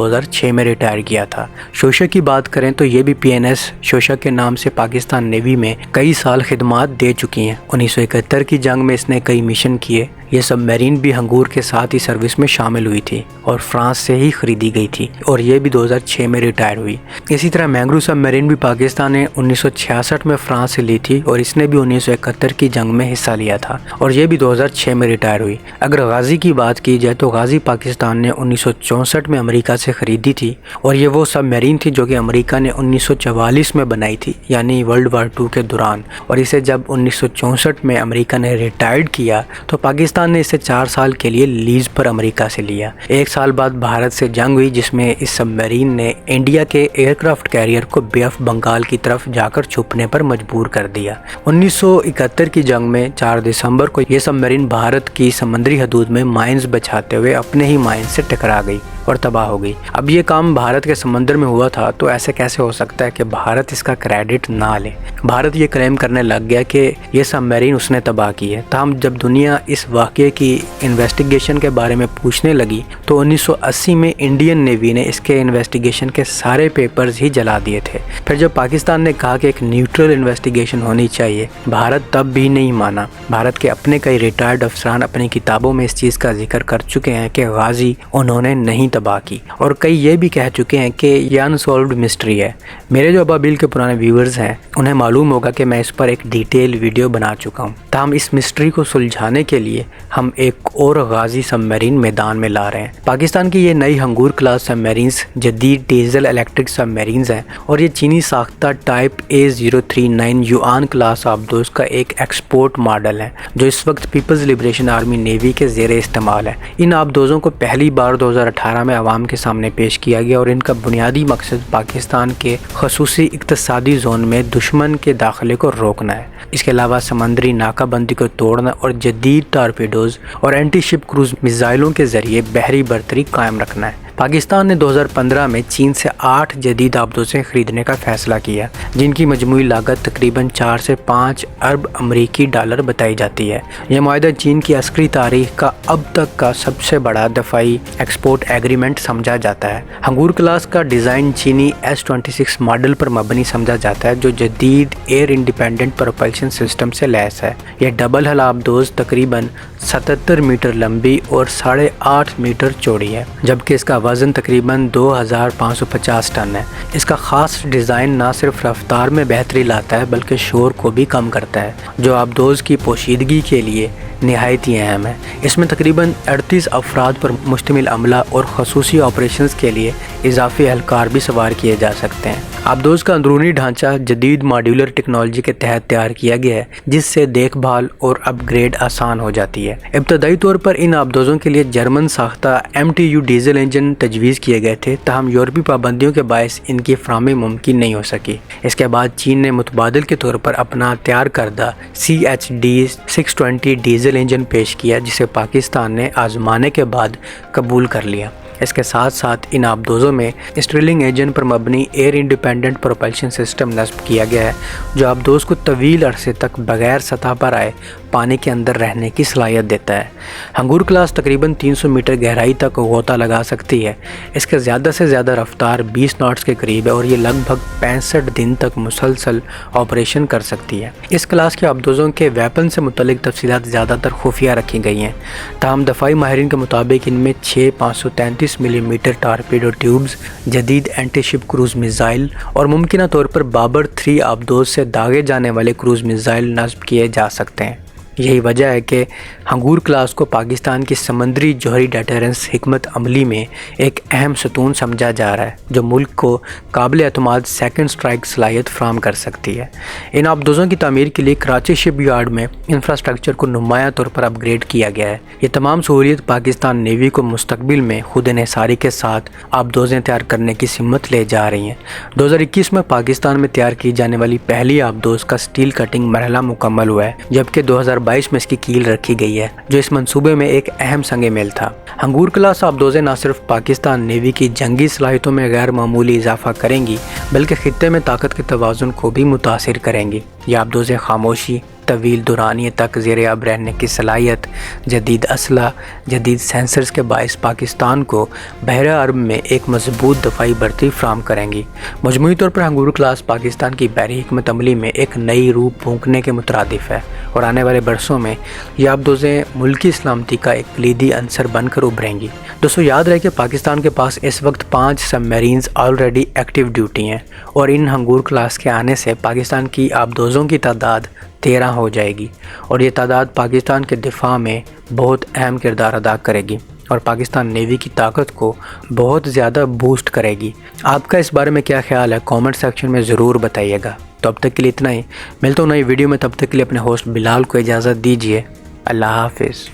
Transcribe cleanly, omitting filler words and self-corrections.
2006 میں ریٹائر کیا تھا۔ شوشا کی بات کریں تو یہ بھی PNS شوشا کے نام سے پاکستان نیوی میں کئی سال خدمات دے چکی ہیں۔ 1971 کی جنگ میں اس نے کئی مشن کیے۔ یہ سب میرین بھی ہنگور کے ساتھ ہی سروس میں شامل ہوئی تھی اور فرانس سے ہی خریدی گئی تھی، اور یہ بھی 2006 میں ریٹائر ہوئی۔ اسی طرح مینگرو سب میرین بھی پاکستان نے 1966 میں فرانس سے لی تھی، اور اس نے بھی 1971 کی جنگ میں حصہ لیا تھا، اور یہ بھی 2006 میں ریٹائر ہوئی۔ اگر غازی کی بات کی جائے تو غازی پاکستان نے 1964 میں امریکہ سے خریدی تھی، اور یہ وہ سب میرین تھی جو کہ امریکہ نے 1944 میں بنائی تھی، یعنی ورلڈ وار 2 کے دوران، اور اسے جب 1964 میں امریکہ نے ریٹائرڈ کیا تو پاکستان نے اسے 4 سال کے لیے لیز پر امریکہ سے لیا۔ 1 سال بعد بھارت سے جنگ ہوئی، جس میں اس سب میرین نے انڈیا کے ایئر کرافٹ کیریئر کو بے آف بنگال کی طرف جا کر چھپنے پر مجبور کر دیا۔ 1971 کی جنگ میں 4 دسمبر کو یہ سب میرین بھارت کی سمندری حدود میں مائنز بچھاتے ہوئے اپنے ہی مائنز سے ٹکرا گئی اور تباہ ہو گئی۔ اب یہ کام بھارت کے سمندر میں ہوا تھا، تو ایسے کیسے ہو سکتا ہے کہ بھارت اس کا کریڈٹ نہ لے؟ بھارت یہ کلیم کرنے لگ گیا کہ یہ سب میرین اس نے تباہ کی ہے۔ تاہم جب دنیا اس واقعے کی انویسٹیگیشن کے بارے میں پوچھنے لگی تو 1980 میں انڈین نیوی نے اس کے انویسٹیگیشن کے سارے پیپرز ہی جلا دیے تھے۔ پھر جب پاکستان نے کہا کہ ایک نیوٹرل انویسٹیگیشن ہونی چاہیے، بھارت تب بھی نہیں مانا۔ بھارت کے اپنے کئی ریٹائرڈ افسران اپنی کتابوں میں اس چیز کا ذکر کر چکے ہیں کہ غازی انہوں نے نہیں تباہ کی، اور کئی یہ بھی کہہ چکے ہیں کہ یہ انسولوڈ مسٹری ہے۔ میرے جو ابابیل کے پرانے ویورز ہیں انہیں معلوم ہوگا کہ میں اس پر ایک ڈیٹیل ویڈیو بنا چکا ہوں۔ تاہم اس مسٹری کو سلجھانے کے لیے ہم ایک اور غازی سب میرین میدان میں لا رہے ہیں۔ پاکستان کی یہ نئی ہنگور کلاس سب میرینز جدید ڈیزل الیکٹرک سب میرینز ہیں، اور یہ چینی ساختہ ٹائپ A039 یوآن کلاس آبدوز کا ایک ایکسپورٹ ماڈل ہے، جو اس وقت پیپلز لبریشن آرمی نیوی کے زیر استعمال ہے۔ ان آبدوزوں کو پہلی بار 2018 میں عوام کے سامنے پیش کیا گیا، اور ان کا بنیادی مقصد پاکستان کے خصوصی اقتصادی زون میں دشمن کے داخلے کو روکنا ہے۔ اس کے علاوہ سمندری ناکہ بندی کو توڑنا اور جدید ٹارپیڈوز اور اینٹی شپ کروز میزائلوں کے ذریعے بحری برتری قائم رکھنا ہے۔ پاکستان نے 2015 میں چین سے 8 جدید آبدوزیں خریدنے کا فیصلہ کیا، جن کی مجموعی لاگت تقریباً 4 سے 5 ارب امریکی ڈالر بتائی جاتی ہے۔ یہ معاہدہ چین کی عسکری تاریخ کا اب تک کا سب سے بڑا دفاعی ایکسپورٹ ایگریمنٹ سمجھا جاتا ہے۔ ہنگور کلاس کا ڈیزائن چینی S-26 ماڈل پر مبنی سمجھا جاتا ہے، جو جدید ایئر انڈیپینڈنٹ پروپلشن سسٹم سے لیس ہے۔ یہ ڈبل ہل آبدوز تقریباً 77 میٹر لمبی اور 8.5 میٹر چوڑی ہے، جبکہ اس کا وزن تقریباً 2550 ٹن ہے۔ اس کا خاص ڈیزائن نہ صرف رفتار میں بہتری لاتا ہے بلکہ شور کو بھی کم کرتا ہے، جو آبدوز کی پوشیدگی کے لیے نہایت ہی اہم ہے۔ اس میں تقریباً 38 افراد پر مشتمل عملہ اور خصوصی آپریشنز کے لیے اضافی اہلکار بھی سوار کیے جا سکتے ہیں۔ آبدوز کا اندرونی ڈھانچہ جدید ماڈیولر ٹیکنالوجی کے تحت تیار کیا گیا ہے، جس سے دیکھ بھال اور اپ گریڈ آسان ہو جاتی ہے۔ ابتدائی طور پر ان آبدوزوں کے لیے جرمن ساختہ MTU ڈیزل انجن تجویز کیے گئے تھے، تاہم یورپی پابندیوں کے باعث ان کی فراہمی ممکن نہیں ہو سکی۔ اس کے بعد چین نے متبادل کے طور پر اپنا تیار کردہ CHD 620 ڈیزل انجن پیش کیا، جسے پاکستان نے آزمانے کے بعد قبول کر لیا۔ اس کے ساتھ ساتھ ان آبدوزوں میں اسٹرلنگ انجن پر مبنی ایئر انڈیپینڈنٹ پروپلشن سسٹم نصب کیا گیا ہے، جو آبدوز کو طویل عرصے تک بغیر سطح پر آئے پانی کے اندر رہنے کی صلاحیت دیتا ہے۔ ہنگور کلاس تقریباً 300 میٹر گہرائی تک غوطہ لگا سکتی ہے۔ اس کے زیادہ سے زیادہ رفتار 20 ناٹس کے قریب ہے، اور یہ لگ بھگ 65 دن تک مسلسل آپریشن کر سکتی ہے۔ اس کلاس کے آبدوزوں کے ویپن سے متعلق تفصیلات زیادہ تر خفیہ رکھی گئی ہیں، تاہم دفاعی ماہرین کے مطابق ان میں 6 533 ملی میٹر ٹارپیڈو ٹیوبز، جدید اینٹی شپ کروز میزائل اور ممکنہ طور پر بابر 3 آبدوز سے داغے جانے والے کروز میزائل نصب کیے جا سکتے ہیں۔ یہی وجہ ہے کہ ہنگور کلاس کو پاکستان کی سمندری جوہری ڈیٹرنس حکمت عملی میں ایک اہم ستون سمجھا جا رہا ہے، جو ملک کو قابل اعتماد سیکنڈ سٹرائک صلاحیت فراہم کر سکتی ہے۔ ان آبدوزوں کی تعمیر کے لیے کراچی شپ یارڈ میں انفراسٹرکچر کو نمایاں طور پر اپ گریڈ کیا گیا ہے۔ یہ تمام سہولیت پاکستان نیوی کو مستقبل میں خود انحصاری کے ساتھ آبدوزیں تیار کرنے کی سمت لے جا رہی ہیں۔ 2021 میں پاکستان میں تیار کی جانے والی پہلی آبدوز کا سٹیل کٹنگ مرحلہ مکمل ہوا ہے، جبکہ 2022 میں اس کی کیل رکھی گئی ہے، جو اس منصوبے میں ایک اہم سنگ میل تھا۔ ہنگور کلاس آبدوزیں نہ صرف پاکستان نیوی کی جنگی صلاحیتوں میں غیر معمولی اضافہ کریں گی، بلکہ خطے میں طاقت کے توازن کو بھی متاثر کریں گی۔ یہ آبدوزیں خاموشی، طویل دورانیے تک زیر آب رہنے کی صلاحیت، جدید اسلحہ، جدید سینسرز کے باعث پاکستان کو بحر عرب میں ایک مضبوط دفاعی برتی فراہم کریں گی۔ مجموعی طور پر ہنگور کلاس پاکستان کی بحری حکمت عملی میں ایک نئی روح پھونکنے کے مترادف ہے اور آنے والے برسوں میں یہ آبدوزیں ملکی سلامتی کا ایک کلیدی عنصر بن کر ابھریں گی۔ دوستو یاد رہے کہ پاکستان کے پاس اس وقت 5 سب میرینز آلریڈی ایکٹیو ڈیوٹی ہیں اور ان ہنگور کلاس کے آنے سے پاکستان کی آبدوزوں کی تعداد 13 ہو جائے گی اور یہ تعداد پاکستان کے دفاع میں بہت اہم کردار ادا کرے گی اور پاکستان نیوی کی طاقت کو بہت زیادہ بوسٹ کرے گی۔ آپ کا اس بارے میں کیا خیال ہے؟ کامنٹ سیکشن میں ضرور بتائیے گا۔ تو اب تک کے لیے اتنا ہی، ملتا ہوں نئی ویڈیو میں، تب تک کے لیے اپنے ہوسٹ بلال کو اجازت دیجیے۔ اللہ حافظ۔